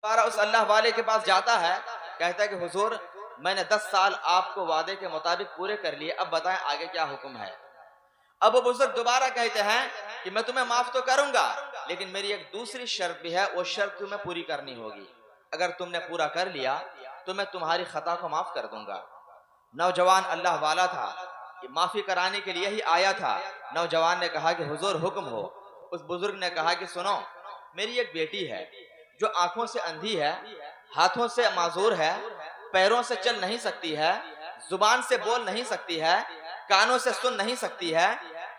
दोबारा उस अल्लाह वाले के पास जाता है, कहता है कि हुजूर मैंने 10 साल आपको वादे के मुताबिक पूरे कर लिए, अब बताएं आगे क्या हुक्म है। अब वो बुजुर्ग दोबारा कहते हैं कि मैं तुम्हें माफ तो करूंगा, लेकिन मेरी एक दूसरी शर्त भी है, वो शर्त तुम्हें पूरी करनी होगी। अगर तुमने पूरा कर लिया तो मैं तुम्हारी खता को माफ कर दूंगा। नौजवान अल्लाह वाला था, ये माफी कराने के लिए ही आया था। नौजवान ने कहा कि हुजूर हुक्म हो। उस बुजुर्ग ने कहा कि सुनो, मेरी एक बेटी है जो आंखों से अंधी है, हाथों से माजूर है, पैरों से चल नहीं सकती है, जुबान से बोल नहीं सकती है, कानों से सुन नहीं सकती है।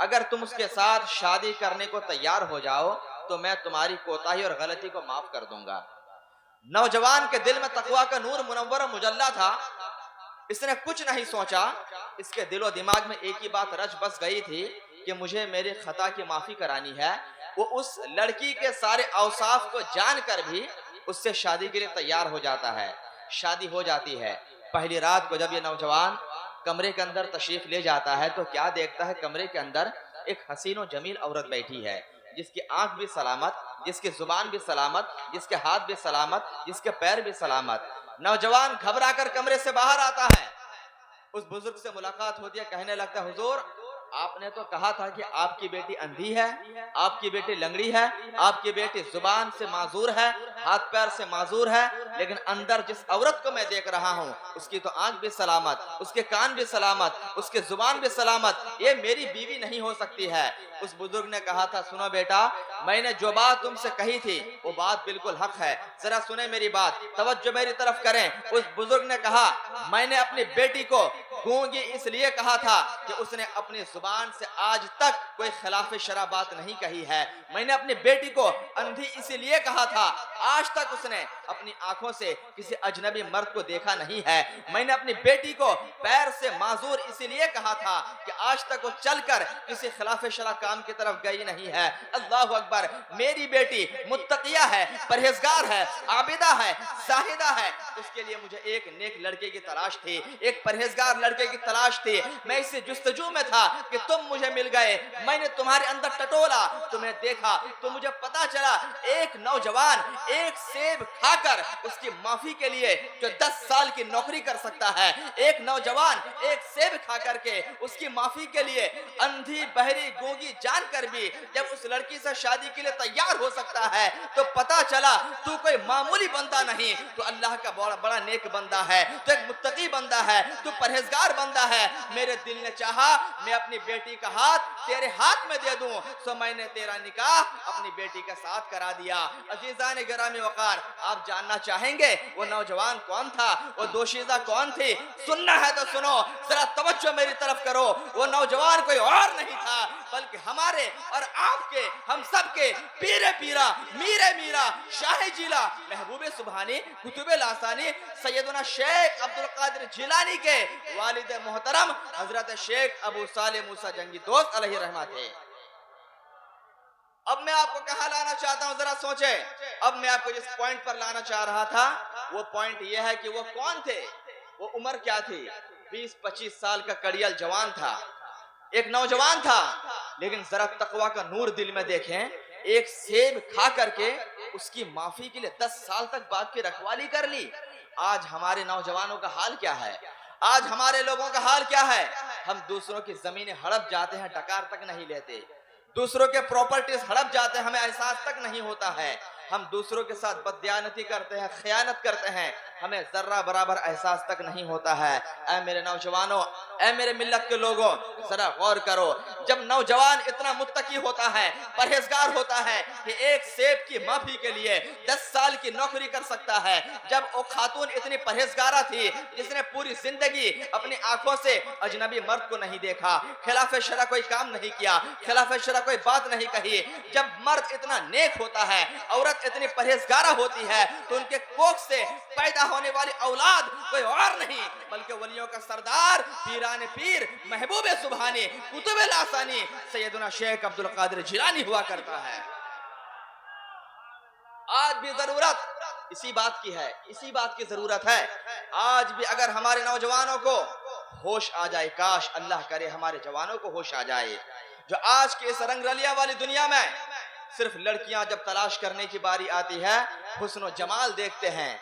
अगर तुम उसके साथ शादी करने को तैयार हो जाओ तो मैं तुम्हारी कोताही और गलती को माफ कर दूंगा। नौजवान के दिल में तकवा का नूर मुनव्वर मुजल्ला था। इसने कुछ नहीं सोचा, इसके दिलो दिमाग में एक ही बात रच बस गई थी कि मुझे मेरे खता की माफी करानी है। वो उस लड़की के सारे औसाफ को जानकर भी उससे शादी के लिए तैयार हो जाता है। शादी हो जाती है। पहली रात को जब ये नौजवान कमरे के अंदर तशरीफ ले जाता है तो क्या देखता है, कमरे के अंदर एक हसीन और जमील औरत बैठी है, जिसकी आंख भी सलामत, जिसकी जुबान भी सलामत, जिसके हाथ भी सलामत, जिसके पैर भी सलामत। नौजवान घबराकर कमरे से बाहर आता है, उस बुजुर्ग से मुलाकात होती है, कहने लगता है हुजूर आपने तो कहा था कि आपकी बेटी अंधी है, आपकी बेटी लंगड़ी है, आपकी बेटी जुबान से माजूर है, हाथ पैर से माजूर है, लेकिन अंदर जिस औरत को मैं देख रहा हूँ उसकी तो आंख भी सलामत, उसके कान भी सलामत, उसके जुबान भी सलामत, ये मेरी बीवी नहीं हो सकती है। उस बुजुर्ग ने कहा था सुनो बेटा, मैंने जो बात तुमसे कही थी वो बात बिल्कुल हक है, जरा सुने मेरी बात, तवज्जो मेरी तरफ करें। उस बुजुर्ग ने कहा मैंने अपनी बेटी को गूंगी इसलिए कहा था कि उसने अपनी जुबान से आज तक कोई खिलाफ शरा बात नहीं कही है। मैंने अपनी बेटी को अंधी इसलिए कहा था, आज तक उसने अपनी आंखों से किसी अजनबी मर्द को देखा नहीं है। मैंने अपनी बेटी को पैर से माजूर इसलिए कहा था कि आज तक वो चलकर किसी खिलाफ शरा काम की तरफ गई नहीं है। अल्लाह अकबर, मेरी बेटी मुत्तकिया है, परहेजगार है, आबिदा है, साहिदा है, उसके लिए मुझे एक नेक लड़के की तलाश थी, एक परहेजगार लड़के की तलाश थी। मैं इसी जुस्तजू में था कि तुम मुझे मिल गए। मैंने तुम्हारे अंदर टटोला, तुम्हें देखा तो मुझे पता चला एक नौजवान एक सेब खाकर उसकी माफी के लिए जो 10 साल की नौकरी कर सकता है, एक नौजवान एक सेब खा करके उसकी माफी के लिए अंधी बहरी गूंगी जानकर भी जब उस लड़की से शादी के लिए तैयार हो सकता है तो पता चला तू कोई मामूली बंदा नहीं, तू अल्लाह का बड़ा बड़ा नेक बंदा है, तू एक मुत्तकी बंदा है, तू परहेजगार बंदा है। मेरे दिल ने चाहा मैं अपनी बेटी का हाथ तेरे हाथ में दे दूं, सो मैंने तेरा निकाह अपनी बेटी के साथ करा दिया। अजीजान गिरामी वकार, आप जानना चाहेंगे वो नौजवान कौन था, वो दोशीजा कौन थी? सुनना है तो सुनो, जरा तवज्जो मेरी तरफ करो। वो नौजवान कोई और नहीं था बल्कि हमारे और आपके, हम सबके पीरे पीरा, मीरे मीरा, शाह जिला, महबूबे सुबहानी, कुतुबे लासानी, सैयदना शेख अब्दुल कादिर जिलानी के वालिद मोहतरम हजरत शेख अबू साले मूसा जंगी दोस्त अलैहि रहमत थे। अब मैं आपको कहां लाना चाहता हूं, जरा सोचे। अब मैं आपको जिस पॉइंट पर लाना चाह रहा था वो पॉइंट यह है कि वो कौन थे, वो उम्र क्या थी। 20-25 साल का कड़ियल जवान था, एक नौजवान था, लेकिन जरा तकवा का नूर दिल में देखें। एक सेब खा करके उसकी माफी के लिए 10 साल तक बाप की रखवाली कर ली। आज हमारे नौजवानों का हाल क्या है, आज हमारे लोगों का हाल क्या है? हम दूसरों की जमीनें हड़प जाते हैं, डकार तक नहीं लेते, दूसरों के प्रॉपर्टीज हड़प जाते हैं, हमें एहसास तक नहीं होता है। हम दूसरों के साथ बददियानती करते हैं, खयानत करते हैं, हमें जर्रा बराबर एहसास तक नहीं होता है। ऐ मेरे नौजवानों, ऐ मेरे मिल्लत के लोगों, जरा गौर करो। जब नौजवान इतना मुत्तकी होता है, परहेजगार होता है कि एक सेब की माफी के लिए 10 साल की नौकरी कर सकता है, जब वो खातून इतनी परहेजगारा थी जिसने पूरी जिंदगी अपनी आंखों से अजनबी मर्द को नहीं देखा, खिलाफ शरा कोई काम नहीं किया, खिलाफ शरा कोई बात नहीं कही, जब मर्द इतना नेक होता है, औरत इतनी परहेजगारा होती है, तो उनके कोख से पैदा होने वाली औलाद कोई और नहीं बल्कि वलियों का सरदार, पीराने पीर, महबूबे सुबहानी, कुतुबे लासानी, सैयदना शेख अब्दुल कादिर जिलानी हुआ करता है। आज भी जरूरत इसी बात की है, इसी बात की जरूरत है। आज भी अगर हमारे नौजवानों को होश आ जाए, काश अल्लाह करे हमारे जवानों को होश आ जाए, जो आज के इस रंगरलिया वाली दुनिया में सिर्फ लड़कियां जब तलाश करने की बारी आती है हुस्न और जमाल देखते हैं,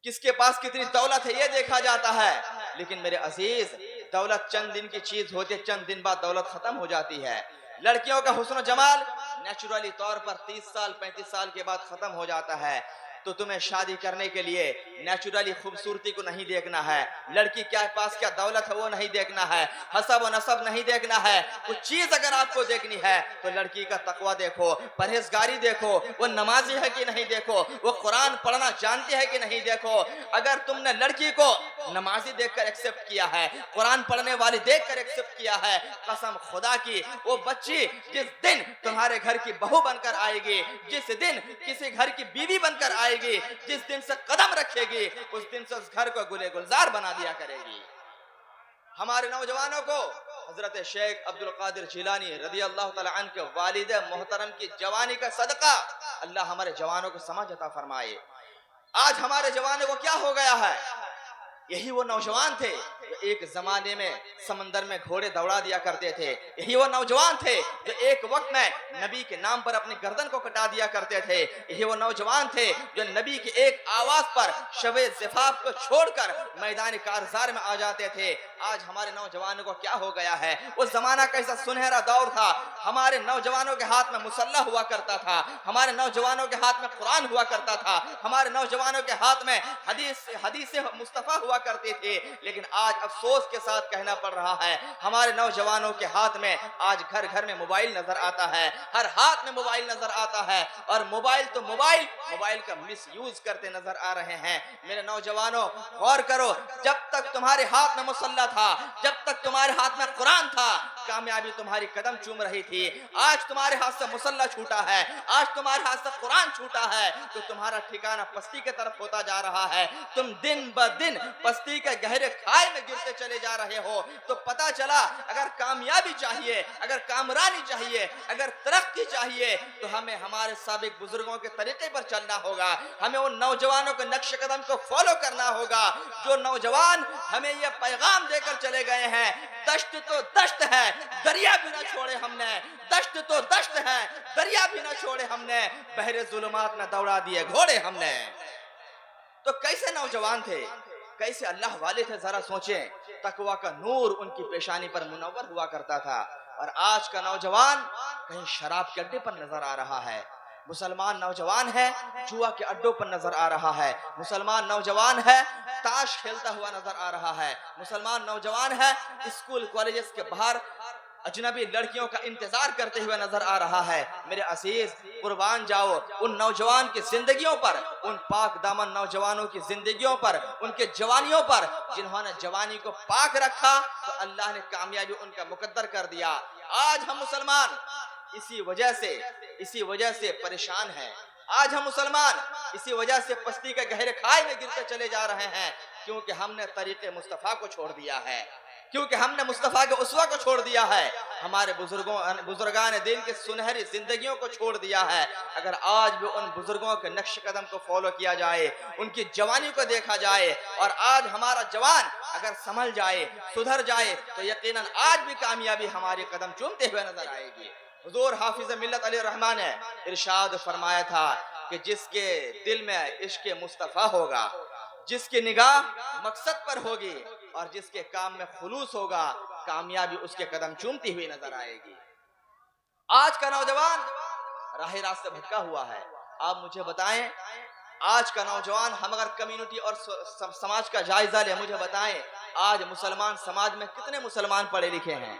किसके पास कितनी दौलत है ये देखा जाता है। लेकिन मेरे अजीज, दौलत चंद दिन की चीज होती है, चंद दिन बाद दौलत खत्म हो जाती है। लड़कियों का हुस्न जमाल नेचुरली तौर पर 30 साल 35 साल के बाद खत्म हो जाता है। तो तुम्हें शादी करने के लिए नेचुरली खूबसूरती को नहीं देखना है, लड़की क्या पास क्या दौलत है वो नहीं देखना है, हसब और नसब नहीं देखना है। कुछ चीज अगर आपको देखनी है तो लड़की का तकवा देखो, परहेजगारी देखो, वो नमाजी है कि नहीं देखो, वो कुरान पढ़ना जानती है कि नहीं देखो। अगर तुमने लड़की को नमाजी देखकर एक्सेप्ट किया है, कुरान पढ़ने वाली देखकर एक्सेप्ट किया है, कसम खुदा की वो बच्ची जिस दिन तुम्हारे घर की बहू बनकर आएगी, जिस दिन किसी घर की बीवी बनकर आएगी, जिस दिन से कदम रखेगी, उस दिन से उस घर को गुले गुलजार बना दिया करेगी। हमारे नौजवानों को हजरत शेख अब्दुल कादिर जिलानी रदी अल्लाह तआला अन्हु के वालिद मोहतरम की जवानी का सदका अल्लाह हमारे जवानों को समझ अता फरमाए। आज हमारे जवानों को क्या हो गया है? यही वो नौजवान थे जो एक जमाने में समंदर में घोड़े दौड़ा दिया करते थे। यही वो नौजवान थे जो एक वक्त में नबी के नाम पर अपनी गर्दन को कटा दिया करते थे। यही वो नौजवान थे जो नबी के एक आवाज पर शबे ज़िफाफ को छोड़कर मैदान कारज़ार में आ जाते थे। आज हमारे नौजवानों को क्या हो गया है? वो जमाना कैसा सुनहरा दौर था, हमारे नौजवानों के हाथ में मुसल्ला हुआ करता था, हमारे नौजवानों के हाथ में कुरान हुआ करता था, हमारे नौजवानों के हाथ में हदीस मुस्तफा हुआ करते थे। लेकिन आज अफसोस के साथ कहना पड़ रहा है हमारे नौजवानों के हाथ में आज घर घर में मोबाइल नजर आता है, हर हाथ में मोबाइल नजर आता है, और मोबाइल तो मोबाइल का मिस यूज करते नजर आ रहे हैं। मेरे नौजवानों गौर करो, जब तक तुम्हारे हाथ में मुसल्ला था, जब तक तुम्हारे हाथ में कुरान था, कामयाबी तुम्हारी कदम चूम रही थी। आज तुम्हारे हाथ से मुसल्ला छूटा है, आज तुम्हारे हाथ से कुरान छूटा है, तो तुम्हारा ठिकाना पस्ती की तरफ होता जा रहा है। तुम दिन ब दिन पस्ती के गहरे खाई में गिरते चले जा रहे हो। तो पता चला अगर कामयाबी चाहिए, अगर कामरानी चाहिए, अगर तरक्की चाहिए, तो हमें हमारे साबिक बुजुर्गों के तरीके पर चलना होगा, हमें उन नौजवानों के नक्श कदम को फॉलो करना होगा जो नौजवान हमें यह पैगाम देकर चले गए हैं, दश्त तो दश्त है, दरिया भी ना छोड़े हमने, दश्त तो दश्त है, दरिया भी ना छोड़े हमने, बहरे जुल्मात में दौड़ा दिए घोड़े हमने। तो कैसे नौजवान थे, कैसे अल्लाह वाले थे, जरा सोचें। तकवा का नूर उनकी पेशानी पर मुनव्वर हुआ करता था। और आज का नौजवान कहीं शराब के अड्डे पर नजर आ रहा है, मुसलमान नौजवान है जुआ के अड्डों पर नजर आ रहा है, मुसलमान नौजवान है ताश खेलता हुआ नजर आ रहा है, मुसलमान नौजवान है स्कूल कॉलेजेस के बाहर अजनबी लड़कियों का इंतजार करते हुए नजर आ रहा है। मेरे अजीज, कुर्बान जाओ उन नौजवान की जिंदगियों पर, उन पाक दामन नौजवानों की जिंदगियों पर, उनके जवानियों पर, जिन्होंने जवानी को पाक रखा तो अल्लाह ने कामयाबी उनका मुकद्दर कर दिया। आज हम मुसलमान इसी वजह से परेशान हैं। आज हम मुसलमान इसी वजह से पस्ती के गहरे खाई में गिरते चले जा रहे हैं, क्योंकि हमने तरीके मुस्तफा को छोड़ दिया है, क्योंकि हमने मुस्तफा के उसवा को छोड़ दिया है, हमारे बुजुर्गान दीन की सुनहरी जिंदगियों को छोड़ दिया है। अगर आज भी उन बुजुर्गों के नक्श कदम को फॉलो किया जाए, उनकी जवानी को देखा जाए, और आज हमारा जवान अगर संभल जाए, सुधर जाए, तो यकीनन आज भी कामयाबी हमारे कदम चूमते हुए नजर आएगी। हुजूर हाफिज मिल्लत अली रहमान ने इरशाद फरमाया था कि जिसके दिल में इश्क मुस्तफा होगा, जिसकी निगाह मकसद पर होगी, और जिसके काम में खुलूस होगा, कामयाबी उसके कदम चूमती हुई नजर आएगी। आज का नौजवान राह रास्ते भटका हुआ है। आप मुझे बताएं, आज का नौजवान, हम अगर कम्युनिटी और समाज का जायजा ले, मुझे बताएं आज मुसलमान समाज में कितने मुसलमान पढ़े लिखे हैं?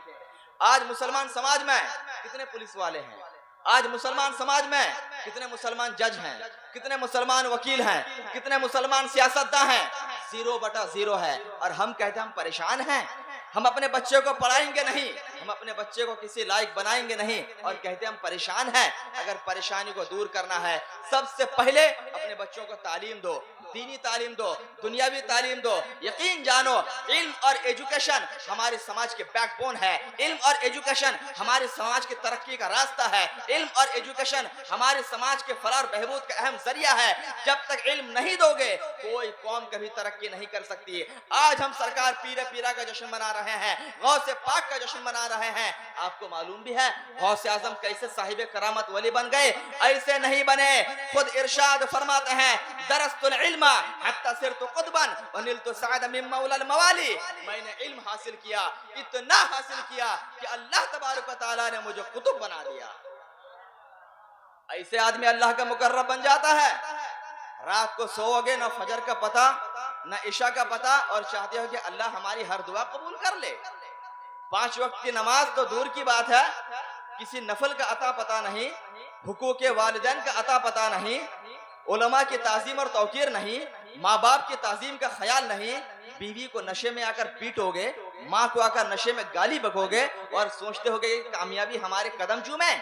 आज मुसलमान समाज में कितने पुलिस वाले हैं? आज मुसलमान समाज में कितने मुसलमान जज हैं? कितने मुसलमान वकील हैं? कितने मुसलमान सियासतदान हैं? 0/0 है। और हम कहते हैं हम परेशान हैं, हम अपने बच्चे को पढ़ाएंगे नहीं, हम अपने बच्चे को किसी लायक बनाएंगे नहीं, और कहते हैं हम परेशान हैं। अगर परेशानी को दूर करना है, सबसे पहले अपने बच्चों को तालीम दो, दीनी तालीम दो, दुनियावी तालीम दो। यकीन जानो, इल्म और एजुकेशन हमारे समाज के बैकबोन है, इल्म और एजुकेशन हमारे समाज की तरक्की का रास्ता है, इल्म और एजुकेशन हमारे समाज के फलाह और बहबूद का अहम जरिया है। जब तक इल्म नहीं दोगे, कोई कौम कभी तरक्की नहीं कर सकती। आज हम सरकार पीरा का जश्न मना रहे हैं, गौ से पाक का जश्न मना रहे हैं। आपको मालूम भी है गौसे आजम कैसे साहिब करामत वली बन गए, ऐसे नहीं बने। खुद इरशाद फरमाते हैं दरस्तुल इल्मा हत्ता सिरतु कुतबन व निलतु सअद मिन मौलाल मवाली, मैंने इल्म हासिल किया, इतना हासिल किया कि अल्लाह तबारक व तआला ने मुझे कुतुब बना दिया। ऐसे आदमी अल्लाह का मुकर्रब बन जाता है। रात को सोओगे ना फजर का पता ना इशा का पता, और चाहते हो कि अल्लाह हमारी हर दुआ कबूल कर ले। 5 वक्त की नमाज तो दूर की बात है, किसी नफल का अता पता नहीं, हुकूक वालिदैन का अता पता नहीं, उलमा की ताजीम और तौकीर नहीं, माँ बाप की ताजीम का ख्याल नहीं, बीवी को नशे में आकर पीटोगे, माँ को आकर नशे में गाली बकोगे और सोचते होगे कि कामयाबी हमारे कदम चूमे।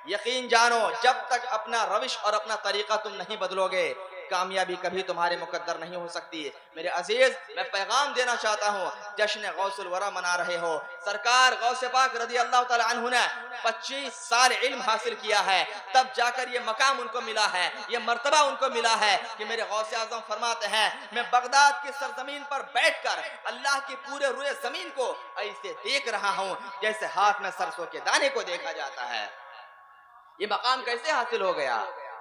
यकीन जानो जब तक अपना रविश और अपना तरीका तुम नहीं बदलोगे, कामयाबी कभी तुम्हारे मुकद्दर नहीं हो सकती। मेरे अजीज, मैं पैगाम देना चाहता हूँ, जश्न गौसुल वरा मना रहे हो। सरकार गौसे पाक रज़ी अल्लाह तआला अन्हु ने 25 साल इल्म हासिल किया है, तब जाकर ये मकाम उनको मिला है, ये मर्तबा उनको मिला है कि मेरे गौसे आज़म फरमाते हैं मैं बगदाद की सरजमीन पर बैठकर अल्लाह की पूरे रुए जमीन को ऐसे देख रहा हूँ जैसे हाथ में सरसों के दाने को देखा जाता है। ये मकाम कैसे हासिल हो गया?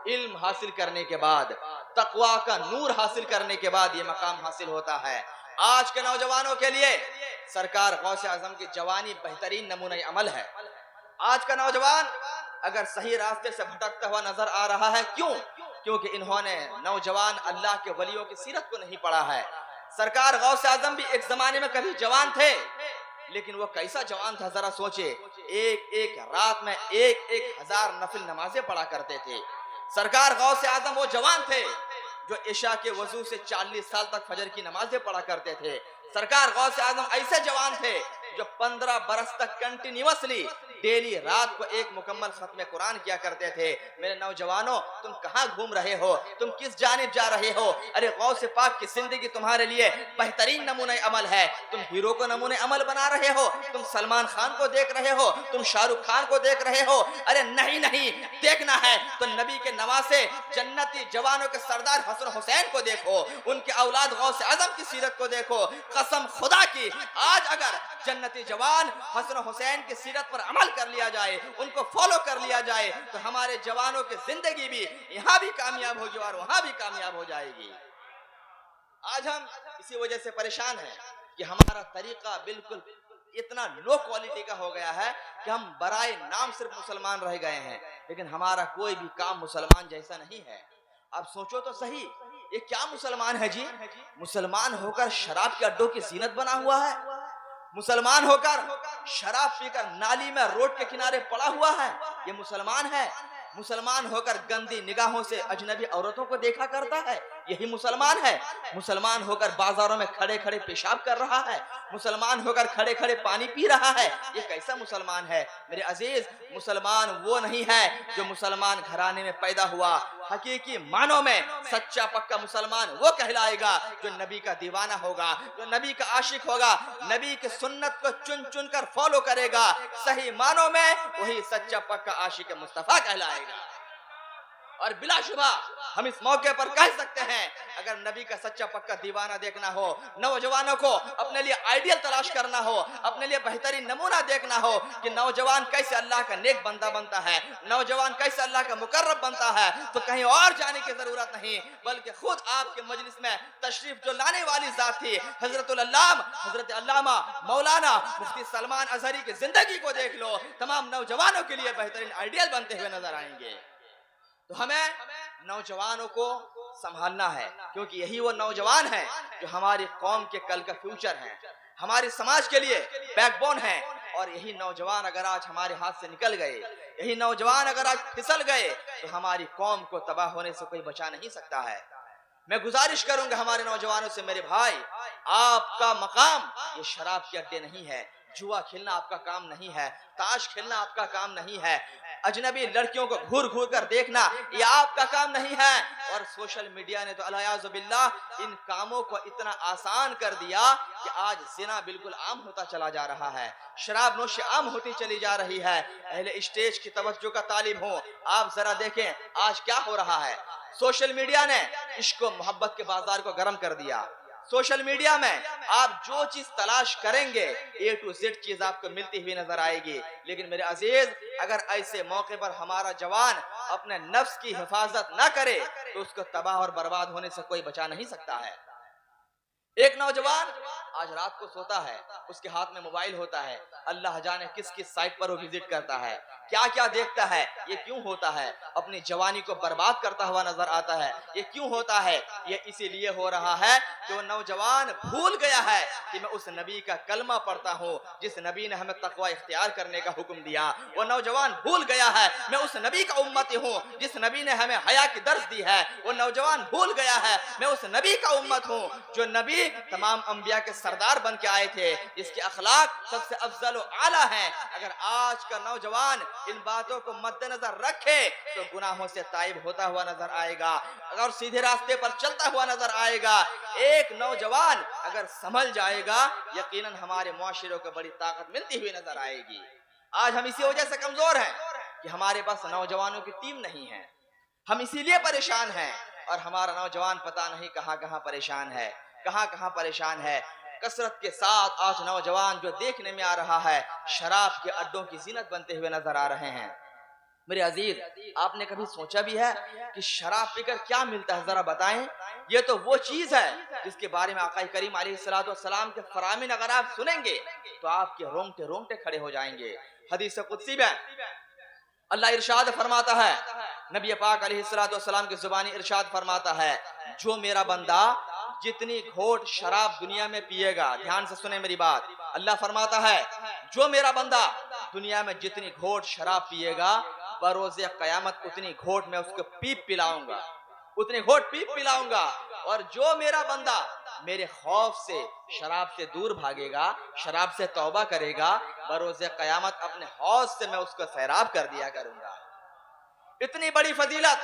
इल्म हासिल करने के बाद, तकवा का नूर हासिल करने के बाद ये मकाम हासिल होता है। आज के नौजवानों के लिए सरकार गौसे आजम की जवानी बेहतरीन नमूना अमल है। आज का नौजवान अगर सही रास्ते से भटकता हुआ नजर आ रहा है, क्यों? क्योंकि इन्होंने नौजवान अल्लाह के वलियों की सीरत को नहीं पढ़ा है। सरकार गौसे आजम भी एक जमाने में कभी जवान थे, लेकिन वो कैसा जवान था जरा सोचे। एक एक रात में 1,000 नफिल नमाजें पढ़ा करते थे। सरकार गौसे आजम वो जवान थे जो इशा के वजू से 40 साल तक फजर की नमाजें पढ़ा करते थे। सरकार गौसे आजम ऐसे जवान थे जो 15 बरस तक कंटिन्यूअसली डेली रात को एक मुकम्मल खत्म कुरान किया करते थे। मेरे नौजवानों, तुम कहाँ घूम रहे हो? तुम किस जानिब जा रहे हो? अरे गौसे पाक की जिंदगी तुम्हारे लिए बेहतरीन नमूने अमल है। तुम हीरो को नमूने अमल बना रहे हो, तुम सलमान खान को देख रहे हो, तुम शाहरुख खान को देख रहे हो। अरे नहीं नहीं, देखना है तो नबी के नवासे जन्नती जवानों के सरदार हसन हुसैन को देखो, उनके औलाद गौसे आजम की सीरत को देखो। कसम खुदा की, आज अगर जन्नती जवान हसन हुसैन की सीरत पर अमल कर लिया जाए, उनको फॉलो कर लिया जाए, तो हमारे जवानों की जिंदगी भी यहाँ भी कामयाब होगी और वहां भी कामयाब हो जाएगी। आज हम इसी वजह से परेशान हैं कि हमारा तरीका बिल्कुल इतना लो क्वालिटी का हो गया है कि हम बराए नाम सिर्फ मुसलमान रह गए हैं, लेकिन हमारा कोई भी काम मुसलमान जैसा नहीं है। अब सोचो तो सही, ये क्या मुसलमान है जी? मुसलमान होकर शराब के अड्डों की जीनत बना हुआ है, मुसलमान होकर शराब पीकर नाली में रोड के किनारे पड़ा हुआ है, ये मुसलमान है। मुसलमान होकर गंदी निगाहों से अजनबी औरतों को देखा करता है, यही मुसलमान है। मुसलमान होकर बाजारों में खड़े खड़े पेशाब कर रहा है, मुसलमान होकर खड़े खड़े पानी पी रहा है, ये कैसा मुसलमान है? मेरे अजीज, मुसलमान वो नहीं है जो मुसलमान घराने में पैदा हुआ। हकीकी मानों में सच्चा पक्का मुसलमान वो कहलाएगा जो नबी का दीवाना होगा, जो नबी का आशिक होगा, नबी की सुन्नत को चुन चुन कर फॉलो करेगा। सही मानों में वही सच्चा पक्का आशिक मुस्तफा कहलाएगा। और बिलाशुबा हम इस मौके पर कह सकते हैं, अगर नबी का सच्चा पक्का दीवाना देखना हो, नौजवानों को अपने लिए आइडियल तलाश करना हो, अपने लिए बेहतरीन नमूना देखना हो कि नौजवान कैसे अल्लाह का नेक बंदा बनता है, नौजवान कैसे अल्लाह का मुकर्रब बनता है, तो कहीं और जाने की जरूरत नहीं, बल्कि खुद आपके मजलिस में तशरीफ जो लाने वाली जात थी हजरत अल्लामा मौलाना मुफ्ती सलमान अजहरी की जिंदगी को देख लो, तमाम नौजवानों के लिए बेहतरीन आइडियल बनते हुए नजर आएंगे। तो हमें नौजवानों को संभालना है, क्योंकि यही वो नौजवान हैं जो हमारी कौम के कल का फ्यूचर हैं, हमारे समाज के लिए बैकबोन हैं। और यही नौजवान अगर आज हमारे हाथ से निकल गए, यही नौजवान अगर आज फिसल गए, तो हमारी कौम को तबाह होने से कोई बचा नहीं सकता है। मैं गुजारिश करूंगा हमारे नौजवानों से, मेरे भाई, आपका मकाम ये शराब के अड्डे नहीं है, जुआ खेलना आपका काम नहीं है, ताश खेलना आपका काम नहीं है, अजनबी लड़कियों को घूर घूर कर देखना ये आपका काम नहीं है। और सोशल मीडिया ने तो अलियाज़ुबिल्लाह इन कामों को इतना आसान कर दिया कि आज जिना बिल्कुल आम होता चला जा रहा है, शराब नोशी आम होती चली जा रही है। अहले स्टेज की तवज्जो का तालिब हो, आप जरा देखें आज क्या हो रहा है। सोशल मीडिया ने इश्क व मोहब्बत के बाजार को गर्म कर दिया, सोशल मीडिया में आप जो चीज तलाश करेंगे A to Z चीज आपको मिलती हुई नजर आएगी। लेकिन मेरे अजीज, अगर ऐसे मौके पर हमारा जवान अपने नफ्स की हिफाजत ना करे तो उसको तबाह और बर्बाद होने से कोई बचा नहीं सकता है। एक नौजवान आज रात को सोता है, उसके हाथ में मोबाइल होता है, अल्लाह जाने किस किस साइट पर वो विजिट करता है, क्या क्या देखता है। ये क्यों होता है? अपनी जवानी को बर्बाद करता हुआ नजर आता है। ये क्यों होता है? ये इसीलिए हो रहा है कि वो नौजवान भूल गया है कि मैं उस नबी का कलमा पढ़ता हूँ जिस नबी ने हमें तकवा इख्तियार करने का हुक्म दिया। वो नौजवान भूल गया है मैं उस नबी का उम्मती हूँ जिस नबी ने हमें हया की दर्स दी है। वो नौजवान भूल गया है मैं उस नबी का उम्मत हूँ जो नबी तमाम अंबिया के सरदार बन के आए थे, जिसके अखलाक सबसे अफजल व आला हैं। अगर आज का नौजवान इन बातों को मद्देनजर रखे तो गुनाहों से ताइब होता हुआ नजर आएगा और सीधे रास्ते पर चलता हुआ नजर आएगा। एक नौजवान अगर संभल जाएगा, यकीनन हमारे मुआशरे को बड़ी ताकत मिलती हुई नजर आएगी। आज हम इसी वजह से कमजोर हैं कि हमारे पास नौजवानों की टीम नहीं है। हम इसीलिए परेशान हैं और हमारा नौजवान पता नहीं कहां कहां परेशान है, कहां कहां परेशान है। कसरत के साथ आज नौजवान जो देखने में आ रहा है, शराब के अड्डों की जीनत बनते हुए नजर आ रहे हैं। मेरे अजीज, आपने कभी सोचा भी है कि शराब पीकर क्या मिलता है? जरा बताएं। ये तो वो चीज है जिसके बारे में आका करीम अलैहिस्सलाम के फरामीन अगर आप सुनेंगे तो आपके रोंगटे रोंगटे खड़े हो जाएंगे। हदीस कुदसी में अल्लाह इरशाद फरमाता है, नबी पाक अलैहिस्सलाम की जुबानी इरशाद फरमाता है, जो मेरा बंदा जितनी घोट शराब दुनिया में पिएगा, ध्यान से सुने मेरी बात, अल्लाह फरमाता है जो मेरा बंदा दुनिया में जितनी घोट शराब पिएगा, बरोज़े क़यामत उतनी घोट मैं उसको पीप पिलाऊंगा, उतनी घोट पीप पिलाऊंगा। और जो मेरा बंदा मेरे खौफ से शराब से दूर भागेगा, शराब से तौबा करेगा, बरोज़े क़यामत अपने हौज से मैं उसको सैराब कर दिया करूंगा। इतनी बड़ी फजीलत,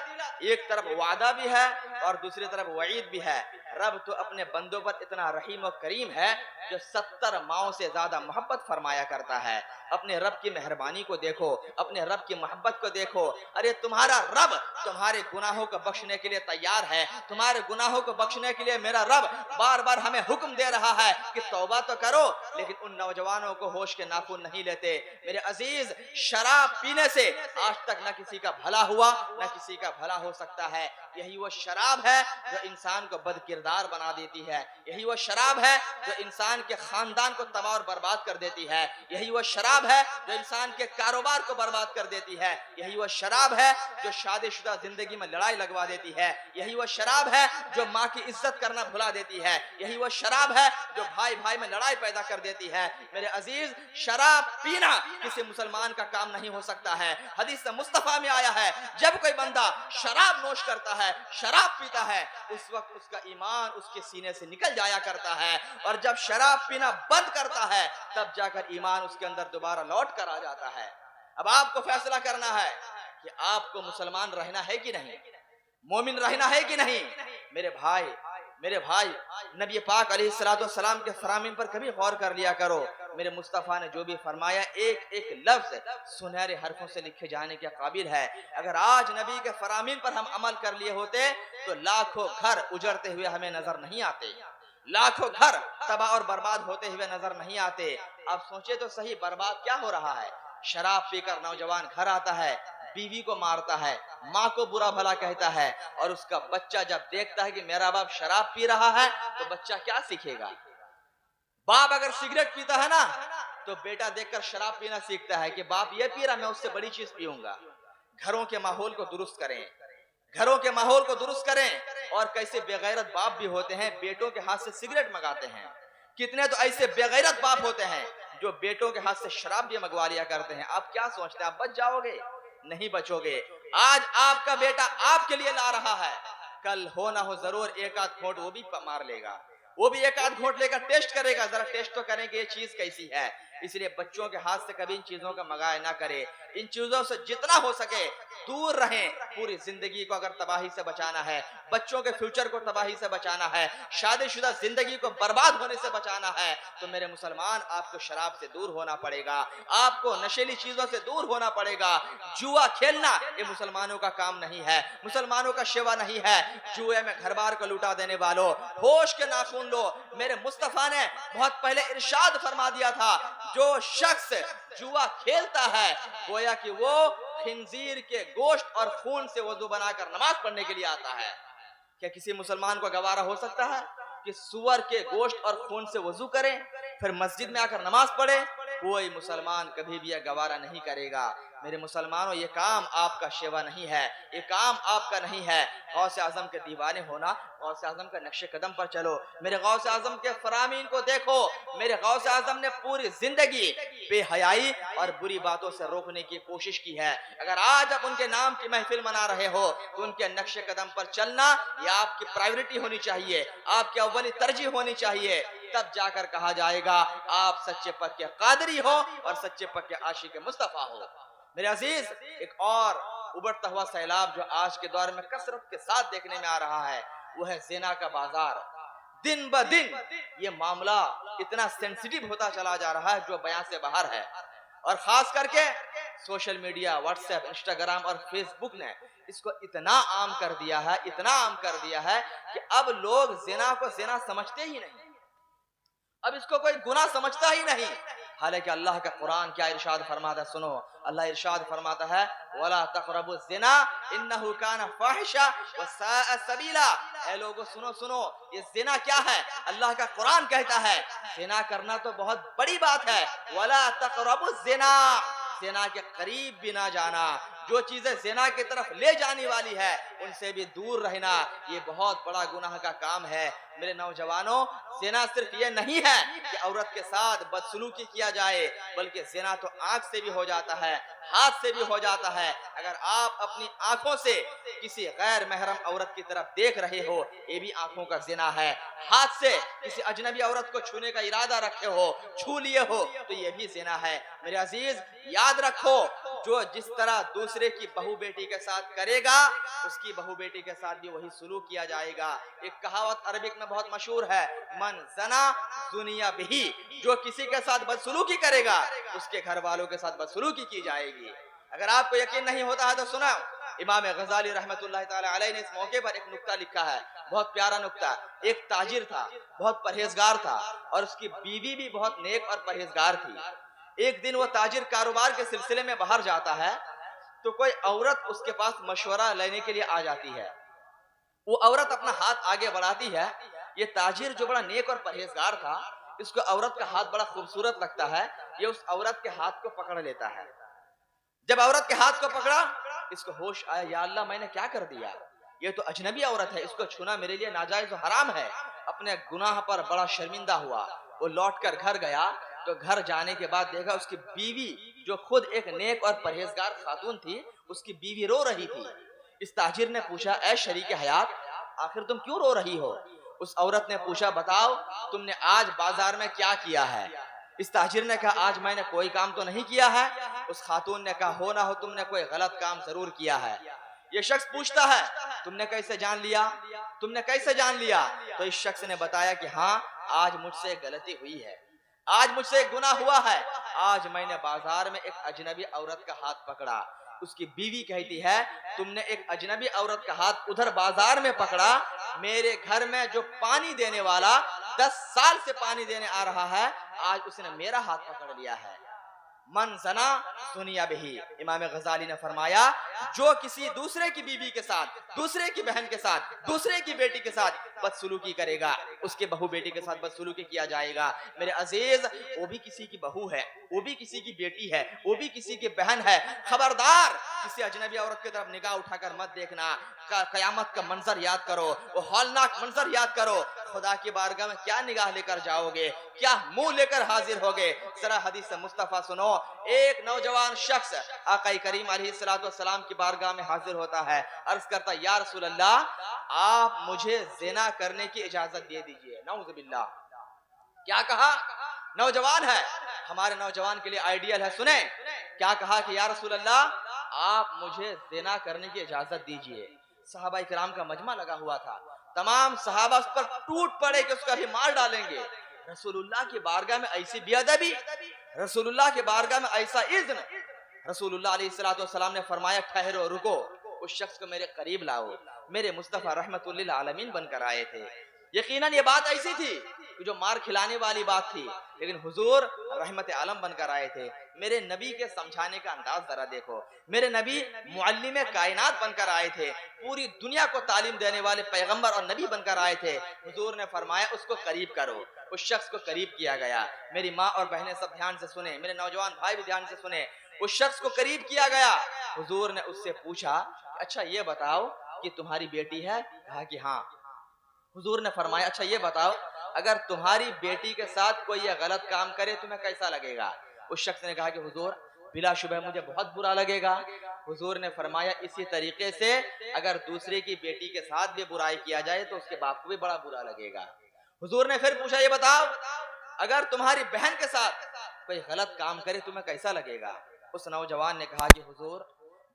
एक तरफ वादा भी है और दूसरी तरफ वईद भी है। रब तो अपने बंदों पर इतना रहीम और करीम है जो 70 माओं से ज्यादा मोहब्बत फरमाया करता है। अपने रब की मेहरबानी को देखो, अपने रब की मोहब्बत को देखो। अरे तुम्हारा रब तुम्हारे गुनाहों को बख्शने के लिए तैयार है। तुम्हारे गुनाहों को बख्शने के लिए मेरा रब बार बार हमें हुक्म दे रहा है कि तौबा तो करो, लेकिन उन नौजवानों को होश के नाखून नहीं लेते। मेरे अजीज, शराब पीने से आज तक न किसी का भला हुआ न किसी का भला हो सकता है। यही वो शराब है जो इंसान को बदकिरदार बना देती है। यही वो शराब है जो इंसान के खानदान को तबाह और बर्बाद कर देती है। यही वो शराब है जो इंसान के कारोबार को बर्बाद कर देती है। यही वो शराब है जो शादीशुदा जिंदगी में लड़ाई लगवा देती है। यही वो शराब है जो माँ की इज्जत करना भुला देती है। यही वो शराब है जो भाई भाई में लड़ाई पैदा कर देती है। मेरे अजीज, शराब पीना किसी मुसलमान का काम नहीं हो सकता है। हदीस मुस्तफा में आया है, जब कोई बंदा शराब नोश करता है, शराब पीता है, उस वक्त उसका ईमान उसके सीने से निकल जाया करता है, और जब शराब पीना बंद करता है तब जाकर ईमान उसके अंदर दोबारा लौट कर आ जाता है। अब आपको फैसला करना है कि आपको मुसलमान रहना है कि नहीं, मोमिन रहना है कि नहीं। मेरे भाई, नबी पाक अलैहिस्सलाम के फरामीन पर कभी गौर कर लिया करो। मेरे मुस्तफ़ा ने जो भी फरमाया, एक एक लफ्ज सुनहरे हरफों से लिखे जाने के काबिल है। अगर आज नबी के फरामीन पर हम अमल कर लिए होते तो लाखों घर उजड़ते हुए हमें नजर नहीं आते, लाखों घर तबाह और बर्बाद होते हुए नजर नहीं आते। आप सोचे तो सही, बर्बाद क्या हो रहा है। शराब पीकर नौजवान घर आता है, बीवी को मारता है, माँ को बुरा भला कहता है, और उसका बच्चा जब देखता है कि मेरा बाप शराब पी रहा है तो बच्चा क्या सीखेगा। बाप अगर सिगरेट पीता है ना तो बेटा देखकर शराब पीना सीखता है कि बाप ये पी रहा, मैं उससे बड़ी चीज पीऊंगा। घरों के माहौल को दुरुस्त करें, घरों के माहौल को दुरुस्त करें। और कैसे बेगैरत बाप भी होते हैं, बेटों के हाथ से सिगरेट मंगाते हैं। कितने तो ऐसे बेगैरत बाप होते हैं जो बेटों के हाथ से शराब भी मंगवा लिया करते हैं। आप क्या सोचते हैं, आप बच जाओगे? नहीं बचोगे। आज आपका बेटा आपके लिए ला रहा है, कल हो ना हो जरूर एक आध घोट वो भी मार लेगा, वो भी एक आध घोट लेकर टेस्ट करेगा। जरा टेस्ट तो करेंगे ये चीज कैसी है। इसलिए बच्चों के हाथ से कभी इन चीजों का मंगाया ना करे। इन चीजों से जितना हो सके दूर रहें। पूरी जिंदगी को अगर तबाही से बचाना है, बच्चों के फ्यूचर को तबाही से बचाना है, शादीशुदा जिंदगी को बर्बाद होने से बचाना है, तो मेरे मुसलमान आपको शराब से दूर होना पड़ेगा, आपको नशीली चीजों से दूर होना पड़ेगा। जुआ खेलना ये मुसलमानों का काम नहीं है, मुसलमानों का सेवा नहीं है। जुए में घर बार को लुटा देने वालों, होश के नाखून लो। मेरे मुस्तफा ने बहुत पहले इरशाद फरमा दिया था, जो शख्स जुआ खेलता है गोया कि वो खिंजीर के गोश्त और खून से वजू बनाकर नमाज पढ़ने के लिए आता है। क्या किसी मुसलमान को गवारा हो सकता है कि सुअर के गोश्त और खून से वजू करे फिर मस्जिद में आकर नमाज पढ़े? कोई मुसलमान कभी भी यह गवारा नहीं करेगा। मेरे मुसलमानों, ये काम आपका सेवा नहीं है, ये काम आपका नहीं है। गौसे आजम के दीवाने होना, गौसे आजम का नक्शे कदम पर चलो। मेरे गौसे आजम के फरामीन को देखो। मेरे गौसे आजम ने पूरी जिंदगी बेहयाई और बुरी बातों से रोकने की कोशिश की है। अगर आज आप उनके नाम की महफिल मना रहे हो तो उनके नक्शे कदम पर चलना ये आपकी प्रायोरिटी होनी चाहिए, आपकी अव्वली तरजीह होनी चाहिए। तब जाकर कहा जाएगा आप सच्चे पक्के कादरी हो और सच्चे पक्के आशिक मुस्तफा हो। मेरे अजीज, एक और उभरता हुआ सैलाब जो आज के दौर में कसरत के साथ देखने में आ रहा है वो है ज़िना का बाजार। दिन ब दिन ये मामला इतना सेंसिटिव होता चला जा रहा है जो बयां से बाहर है। और खास करके सोशल मीडिया, व्हाट्सएप, इंस्टाग्राम और फेसबुक ने इसको इतना आम कर दिया है, इतना आम कर दिया है कि अब लोग ज़िना को ज़िना समझते ही नहीं, अब इसको कोई गुनाह समझता ही नहीं। हालांकि अल्लाह का कुरान क्या इरशाद फरमाता है, सुनो। अल्लाह इरशाद फरमाता है, वला तक़रबु ज़िना इन्नहु काना फ़ाहिशा व साअ सबीला। ए लोगों सुनो सुनो, ये ज़िना क्या है? अल्लाह का कुरान कहता है ज़िना करना तो बहुत बड़ी बात है। वला तक़रबु ज़िना, ज़िना के करीब भी ना जाना। जो चीजें ज़िना की तरफ ले जाने वाली है उनसे भी दूर रहना, ये बहुत बड़ा गुनाह का काम है। मेरे नौजवानों, ज़िना सिर्फ ये नहीं है कि औरत के साथ बदसलूकी किया जाए, बल्कि ज़िना तो आंख से भी हो जाता है, हाथ से भी हो जाता है। अगर आप अपनी आंखों से किसी गैर महरम औरत की तरफ देख रहे हो, ये भी आंखों का ज़िना है। हाथ से किसी अजनबी औरत को छूने का इरादा रखे हो, छू लिए हो, तो ये भी ज़िना है। मेरे अजीज, याद रखो, जो जिस तरह दूसरे की बहू बेटी के साथ करेगा उसकी बहू बेटी के साथ भी वही सुलूक किया जाएगा। एक कहावत अरबिक में बहुत मशहूर है, मन जना दुनिया बिही, जो किसी के साथ बदसलूकी करेगा उसके घर वालों के साथ बदसलूकी की जाएगी। अगर आपको यकीन नहीं होता है तो सुना, इमाम गजाली रहमतुल्लाह ताला अलैह ने इस मौके पर एक नुक्ता लिखा है, बहुत प्यारा नुक्ता। एक ताजिर था, बहुत परहेजगार था और उसकी बीवी भी बहुत नेक और परहेजगार थी। एक दिन वो ताजिर कारोबार के सिलसिले में बाहर जाता है तो कोई औरत उसके पास मशवरा लेने के लिए आ जाती है। वो औरत अपना हाथ आगे बढ़ाती है। ये ताजिर जो बड़ा नेक और परहेजगार था, इसको औरत का हाथ बड़ा खूबसूरत लगता है। ये उस औरत के हाथ को पकड़ लेता है। जब औरत के हाथ को पकड़ा, इसको होश आया, या अल्लाह मैंने क्या कर दिया, ये तो अजनबी औरत है, इसको छूना मेरे लिए नाजायज और हराम है। अपने गुनाह पर बड़ा शर्मिंदा हुआ। वो लौट कर घर गया तो घर जाने के बाद देखा उसकी बीवी, जो खुद एक नेक और परहेजगार खातून थी, उसकी बीवी रो रही थी। इस ताजिर ने पूछा, ऐ शरीक हयात, आखिर तुम क्यों रो रही हो? उस औरत ने पूछा, बताओ तुमने आज बाजार में क्या किया है? इस ताजिर ने कहा, आज मैंने कोई काम तो नहीं किया है। उस खातून ने कहा, हो ना हो तुमने कोई गलत काम जरूर किया है। ये शख्स पूछता है, तुमने कैसे जान लिया, तुमने कैसे जान लिया? तो इस शख्स ने बताया कि हाँ, आज मुझसे गलती हुई है, आज मुझसे एक गुनाह हुआ है। आज मैंने बाजार में एक अजनबी औरत का हाथ पकड़ा। उसकी बीवी कहती है, तुमने एक अजनबी औरत का हाथ उधर बाजार में पकड़ा, मेरे घर में जो पानी देने वाला 10 साल से पानी देने आ रहा है, आज उसने मेरा हाथ पकड़ लिया है। मन जना दुनिया बिही। इमाम गजाली ने फरमाया, जो किसी दूसरे की बीवी के साथ, दूसरे की बहन के साथ, दूसरे की बेटी के साथ बदसलूकी करेगा, उसके बहू बेटी के साथ बदसलूकी किया जाएगा। मेरे अजीज, वो भी किसी की बहू है, वो भी किसी की बेटी है, वो भी किसी की बहन है। खबरदार, किसी अजनबी औरत की तरफ निगाह उठाकर मत देखना। कयामत का मंजर याद करो, वो हौलनाक मंजर याद करो। खुदा की बारगाह में क्या निगाह लेकर जाओगे, क्या मुंह लेकर हाजिर होगे? जरा हदीस मुस्तफा सुनो। एक नौजवान शख्स आका करीम अलैहिस्सलाम की बारगाह में हाजिर होता है, अर्ज करता, या रसूल अल्लाह, आप मुझे ज़िना करने की इजाजत दे दीजिए। नऊज़ बिल्लाह। क्या कहा? नौजवान है, हमारे नौजवान के लिए आइडियल है। सुने क्या कहा कि या रसूल अल्लाह, आप मुझे ज़िना करने की इजाजत दीजिए। सहाबा इकराम का मजमा लगा हुआ था, तमाम सहाबा उस पर टूट पड़े कि उसको अभी मार डालेंगे। रसूलुल्लाह की बारगाह में ऐसी बेअदबी, रसूलुल्लाह की बारगाह में ऐसा इज़्न। रसूलुल्लाह अलैहिस्सलाम ने फरमाया ठहरो, रुको, उस शख्स को मेरे करीब लाओ। मेरे मुस्तफ़ा रहमतुल लिल आलमीन बनकर आए थे। यकीनन ये बात ऐसी थी कि जो मार खिलाने वाली बात थी, लेकिन हुजूर रहमत आलम बनकर आए थे। मेरे नबी के समझाने का अंदाज जरा देखो। मेरे नबी मुअल्लिम कायनात बनकर आए थे, पूरी दुनिया को तालीम देने वाले पैगंबर और नबी बनकर आए थे। हुजूर ने फरमाया उसको करीब करो। उस शख्स को करीब किया गया। मेरी माँ और बहनें सब ध्यान से सुने, मेरे नौजवान भाई भी ध्यान से सुने। उस शख्स को करीब किया गया। हुजूर ने उससे पूछा, अच्छा ये बताओ कि तुम्हारी बेटी है? कहा कि हाँ। हुजूर ने फरमाया, अच्छा ये बताओ, अगर तुम्हारी बेटी के साथ कोई ये गलत काम करे तुम्हें कैसा लगेगा? उस शख्स ने कहा कि हुजूर बिलाशुबह मुझे बहुत बुरा लगेगा। हुजूर ने फरमाया, इसी तरीके से अगर दूसरे की बेटी के साथ भी बुराई किया जाए तो उसके बाप को भी बड़ा बुरा लगेगा। हुजूर ने फिर पूछा, ये बताओ, अगर तुम्हारी बहन के साथ कोई गलत काम करे तुम्हें कैसा लगेगा? उस नौजवान ने कहा कि हुजूर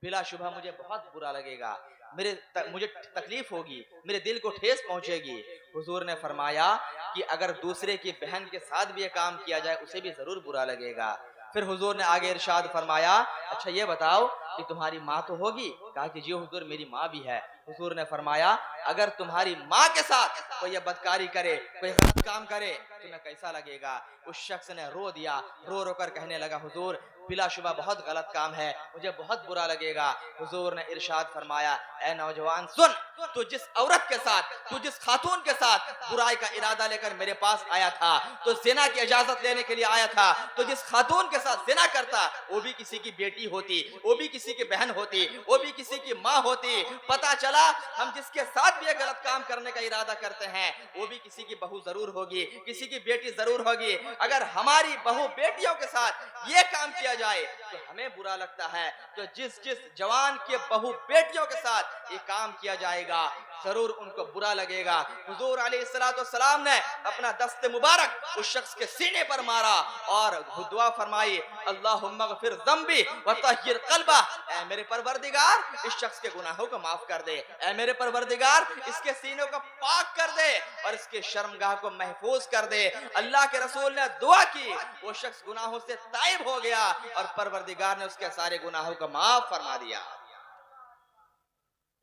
बिलाशुबह मुझे बहुत बुरा लगेगा, मुझे तकलीफ होगी, मेरे दिल को ठेस पहुंचेगी। हुजूर ने फरमाया कि अगर दूसरे की बहन के साथ भी ये काम किया जाए उसे भी जरूर बुरा लगेगा। फिर हुजूर ने आगे इरशाद फरमाया, अच्छा ये बताओ कि तुम्हारी माँ तो होगी? कहा कि जी हुजूर मेरी माँ भी है। हुजूर ने फरमाया, अगर तुम्हारी माँ के साथ कोई ये बदकारी करे, कोई गलत काम करे तुम्हें कैसा लगेगा? उस शख्स ने रो दिया, रो रो कर कहने लगा, हुजूर बिलाशुबा बहुत गलत काम है, मुझे बहुत बुरा लगेगा। हुजूर ने इरशाद फरमाया, ए नौजवान सुन, तू जिस औरत के साथ, तू जिस खातून के साथ बुराई का इरादा लेकर मेरे पास आया था, तो जिना की इजाजत लेने के लिए आया था, तो जिस खातून के साथ जिना करता वो भी किसी की बेटी होती, वो भी किसी की बहन होती, वो भी किसी की माँ होती। पता चला हम जिसके साथ भी ये गलत काम करने का इरादा करते हैं वो भी किसी की बहू जरूर होगी, किसी की बेटी जरूर होगी। अगर हमारी बहू बेटियों के साथ ये काम किया जाए तो हमें बुरा लगता है, तो जिस जिस जवान के बहू बेटियों के साथ ये काम किया जाएगा जरूर उनको बुरा लगेगा। हुजूर अलैहिस्सलाम ने अपना दस्ते मुबारक उस शख्स के सीने पर मारा और दुआ फरमाई, अल्लाहुम्मा ग़फिर ज़म्बी व तहिर क़ल्बा, ऐ मेरे परवरदिगार इस शख्स के गुनाहों को माफ कर दे, ऐ मेरे परवरदिगार इसके सीनों को पाक कर दे और इसके शर्मगाह को महफूज कर दे। अल्लाह के रसूल ने दुआ की, वो शख्स गुनाहों से ताइब हो गया और परवरदिगार ने उसके सारे गुनाहों को माफ फरमा दिया।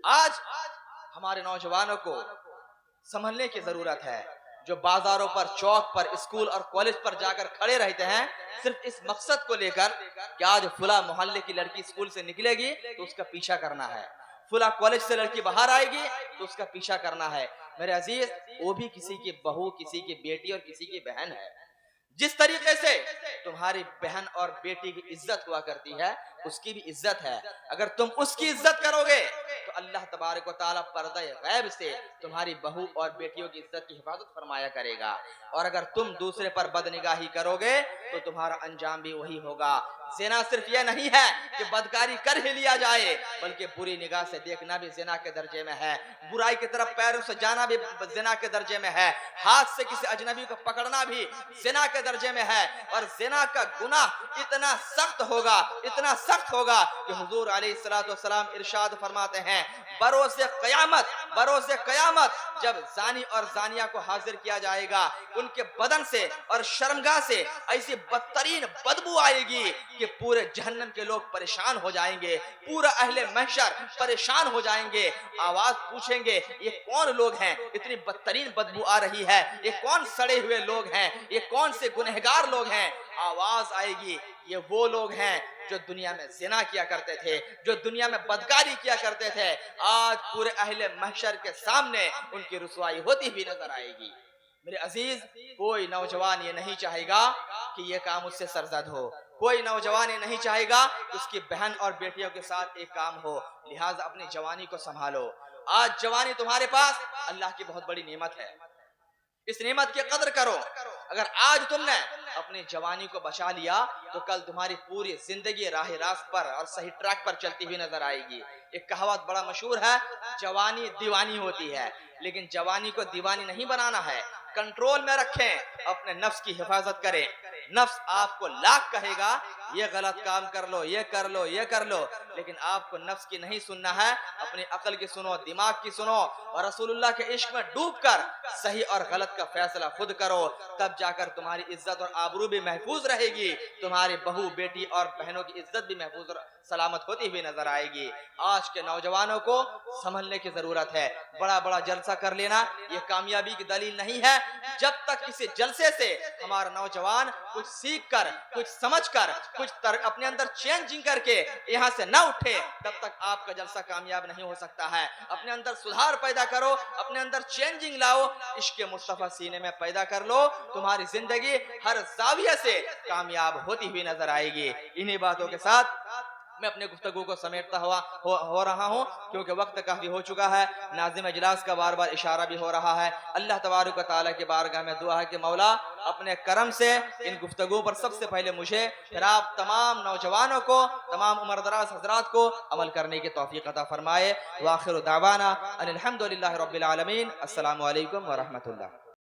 आज हमारे नौजवानों को संभलने की जरूरत है, जो बाजारों पर, चौक पर, स्कूल और कॉलेज पर जाकर खड़े रहते हैं सिर्फ इस मकसद को लेकर कि आज फुला मोहल्ले की लड़की स्कूल से निकलेगी तो उसका पीछा करना है, फुला कॉलेज से लड़की बाहर आएगी तो उसका पीछा करना है। मेरे अजीज, वो भी किसी की बहू, किसी की बेटी और किसी की बहन है। जिस तरीके से तुम्हारी बहन और बेटी की इज्जत हुआ करती है उसकी भी इज्जत है। अगर तुम उसकी इज्जत करोगे तो अल्लाह तबारक व तआला पर्दा गैब से तुम्हारी बहू और बेटियों की इज्जत की हिफाजत फरमाया करेगा। और अगर तुम दूसरे पर बदनिगाही करोगे तो तुम्हारा अंजाम भी वही होगा। ज़िना सिर्फ यह नहीं है कि बदकारी कर ही लिया जाए, बल्कि बुरी निगाह से देखना भी ज़िना के दर्जे में है, बुराई की तरफ पैरों से जाना भी ज़िना के दर्जे में है, हाथ से किसी अजनबी को पकड़ना भी ज़िना के दर्जे में है। और ज़िना का गुनाह इतना सख्त होगा, इतना सख्त होगा कि हुजूर अलैहिस्सलाम इरशाद फरमाते हैं, बरोज़े क़यामत जब जानी और जानिया को हाजिर किया जाएगा, उनके बदन से और शर्मगाह से ऐसी बदतरीन बदबू आएगी कि पूरे जहन्नम के लोग परेशान हो जाएंगे, पूरा अहले महशर परेशान हो जाएंगे। आवाज पूछेंगे, ये कौन लोग हैं, इतनी बदतरीन बदबू आ रही है, ये कौन सड़े हुए लोग हैं, ये कौन से गुनहगार लोग हैं? आवाज आएगी, ये वो लोग हैं जो दुनिया में ज़िना किया करते थे, जो दुनिया में बदकारी किया करते थे। आज पूरे अहले महशर के सामने उनकी रुसवाई होती हुई नजर आएगी। मेरे अजीज, कोई नौजवान ये नहीं चाहेगा कि ये काम उससे सरजद हो, कोई नौजवान ये नहीं चाहेगा कि उसकी बहन और बेटियों के साथ एक काम हो। लिहाजा अपनी जवानी को संभालो। आज जवानी तुम्हारे पास अल्लाह की बहुत बड़ी नेमत है, इस नेमत की कदर करो। अगर आज तुमने अपनी जवानी को बचा लिया तो कल तुम्हारी पूरी जिंदगी राह रास्त पर और सही ट्रैक पर चलती हुई नजर आएगी। एक कहावत बड़ा मशहूर है, जवानी दीवानी होती है, लेकिन जवानी को दीवानी नहीं बनाना है, कंट्रोल में रखें, अपने नफ्स की हिफाजत करें। नफ्स आपको लाख कहेगा ये गलत काम कर लो, ये कर लो, ये कर लो, लेकिन आपको नफ्स की नहीं सुनना है, अपनी अकल की सुनो, दिमाग की सुनो और रसूलुल्लाह के इश्क में डूबकर सही और गलत का फैसला खुद करो। तब जाकर तुम्हारी इज्जत और आबरू भी महफूज रहेगी, तुम्हारी बहू, बेटी और बहनों की इज्जत भी महफूज और सलामत होती हुई नजर आएगी। आज के नौजवानों को संभलने की जरूरत है। बड़ा बड़ा जलसा कर लेना ये कामयाबी की दलील नहीं है। जब तक किसी जलसे से हमारा नौजवान कुछ सीख कर, कुछ समझ कर, अपने अंदर चेंजिंग करके यहाँ से ना उठे, तब तक आपका जलसा कामयाब नहीं हो सकता है। अपने अंदर सुधार पैदा करो, अपने अंदर चेंजिंग लाओ, इश्क मुस्तफा सीने में पैदा कर लो, तुम्हारी जिंदगी हर जाविया से कामयाब होती हुई नजर आएगी। इन्हीं बातों के साथ मैं अपने गुफ्तगू को समेटता हो रहा हूँ, क्योंकि वक्त काफी हो चुका है। नाज़िम इजलास का बार बार इशारा भी हो रहा है। अल्लाह तबारक व तआला की बारगाह में दुआ है कि मौला अपने करम से इन गुफ्तगू पर सबसे पहले मुझे, फिर आप तमाम नौजवानों को, तमाम उम्रदराज हजरात को अमल करने की तौफीक अता फरमाए। व आखिर दावाना अनिल हम्दुलिल्लाहि रब्बिल आलमीन। अस्सलामु अलैकुम व रहमतुल्लाह।